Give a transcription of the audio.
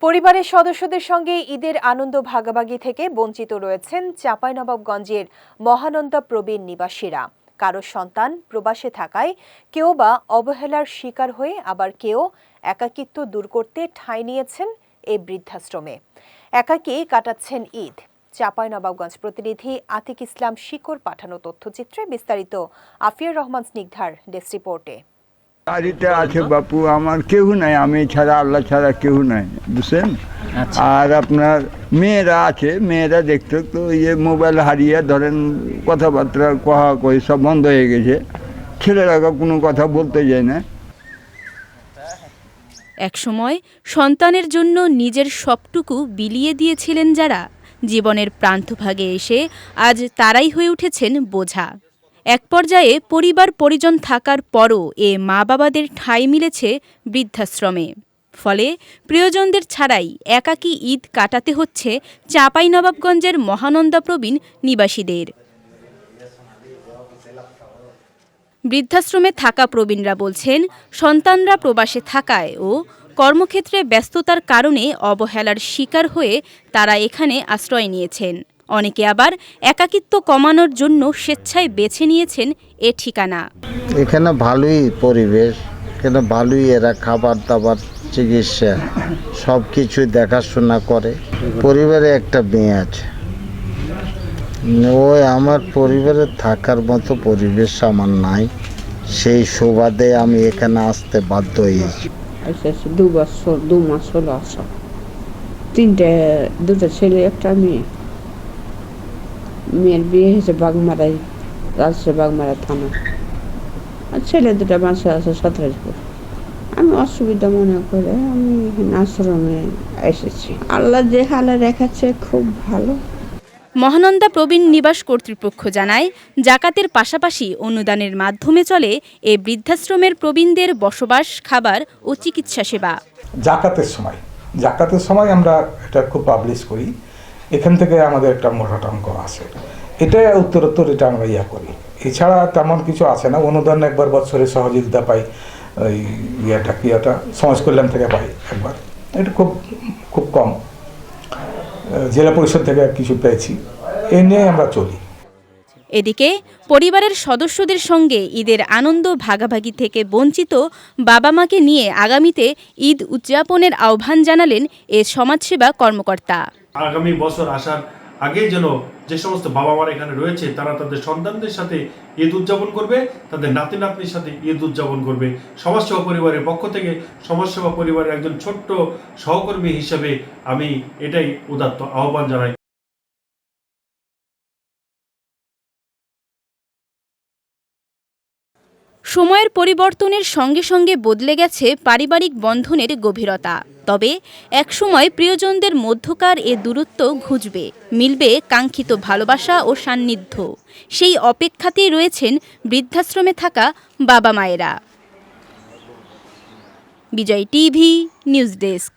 পরিবারের সদস্যদের সঙ্গে ঈদের আনন্দ ভাগাভাগি থেকে বঞ্চিত রয়েছেন চাঁপাইনবাবগঞ্জের মহানন্দা প্রবীণ নিবাসীরা। কারো সন্তান প্রবাসে থাকায় কেউ বা অবহেলার শিকার হয়ে, আবার কেউ একাকিত্ব দূর করতে ঠাঁই নিয়েছেন এই বৃদ্ধাশ্রমে। একাকী কাটাচ্ছেন ঈদ। চাঁপাইনবাবগঞ্জ প্রতিনিধি আতিক ইসলাম শিকর পাঠানো তথ্যচিত্রে বিস্তারিত আফিয়ার রহমান স্নিগ্ধার ডেস্ক রিপোর্টে। বাড়িতে আছে বাপু, আমার কেউ নাই, আমি ছাড়া, আল্লাহ ছাড়া কেউ নাই, বুঝছেন। আর আপনার মেয়েরা আছে, মেয়েরা দেখতে তো মোবাইল হারিয়ে ধরেন কথাবার্তা কহা কই সব বন্ধ হয়ে গেছে। ছেলেরা কোনো কথা বলতে যায় না। একসময় সন্তানের জন্য নিজের সবটুকু বিলিয়ে দিয়েছিলেন যারা, জীবনের প্রান্তভাগে এসে আজ তারাই হয়ে উঠেছেন বোঝা। এক পর্যায়ে পরিবার পরিজন থাকার পরও মা বাবাদের ঠাঁই মিলেছে বৃদ্ধাশ্রমে। ফলে প্রিয়জনদের ছাড়াই একাকী ঈদ কাটাতে হচ্ছে চাঁপাইনবাবগঞ্জের মহানন্দা প্রবীণ নিবাসীদের। বৃদ্ধাশ্রমে থাকা প্রবীণরা বলছেন, সন্তানরা প্রবাসে থাকায় ও কর্মক্ষেত্রে ব্যস্ততার কারণে অবহেলার শিকার হয়ে তারা এখানে আশ্রয় নিয়েছেন। অনেকে আবার একাকিত্ব কমানোর জন্য স্বেচ্ছায় বেছে নিয়েছেন এ ঠিকানা। এখানে ভালোই পরিবেশ, এখানে ভালোই এরা খাবার দাবার, চিকিৎসা সব কিছুই দেখাশোনা করে। পরিবারে একটা মেয়ে আছে, ওই আমার পরিবারে থাকার মতো পরিবেশ আমার নাই, সেই সুবাদে আমি এখানে আসতে বাধ্য হয়েছি। 2 মাস হলো আসা। দুটো ছেলে একটা মেয়ে। মেয়ের বিয়ে হয়েছে বাগমারায়, রাজশাহী বাগমারা থানা। আর ছেলে দুটো মাসে আছে 17 আমি অসুবিধা মনে করে আমি আশ্রমে এসেছি। আল্লাহ যে হালে রেখেছে খুব ভালো। মহানন্দা প্রবীণ নিবাস কর্তৃপক্ষ জানায়, জাকাতের পাশাপাশি অনুদানের মাধ্যমে চলে এ বৃদ্ধাশ্রমের প্রবীণদের বসবাস, খাবার ও চিকিৎসা সেবা। জাকাতের সময় আমরা এটা খুব পাবলিশ করি, এখান থেকে আমাদের একটা মোটা অঙ্ক আছে, এটা উত্তরোত্তর এটা আমরা করি। এছাড়া তেমন কিছু আছে না। অনুদান একবার বছরে সহযোগিতা পাই, ওই সমাজ কল্যাণ থেকে পাই একবার, এটা খুব কম। জেলা পরিষদ থেকে কিছু পেয়েছি, এ নিয়ে আমরা চলি। এদিকে পরিবারের সদস্যদের সঙ্গে ঈদের আনন্দ ভাগাভাগি থেকে বঞ্চিত বাবা মাকে নিয়ে আগামীতে ঈদ উদযাপনের আহ্বান জানালেন এ সমাজসেবা কর্মকর্তা। আগামী বছর আসার আগে যেন যে সমস্ত বাবা মারা এখানে রয়েছে তারা তাদের সন্তানদের সাথে ঈদ উদযাপন করবে, তাদের নাতি নাতনির সাথে ঈদ উদযাপন করবে। সমাজসেবা পরিবারের পক্ষ থেকে সমাজসেবা পরিবারের একজন ছোট্ট সহকর্মী হিসেবে আমি এটাই উদাত্ত আহ্বান জানাই। সময়ের পরিবর্তনের সঙ্গে সঙ্গে বদলে গেছে পারিবারিক বন্ধনের গভীরতা। তবে একসময় প্রিয়জনদের মধ্যকার এ দূরত্ব ঘুচবে, মিলবে কাঙ্ক্ষিত ভালোবাসা ও সান্নিধ্য। সেই অপেক্ষাতেই রয়েছেন বৃদ্ধাশ্রমে থাকা বাবা মায়েরা। বিজয় টিভি নিউজ ডেস্ক।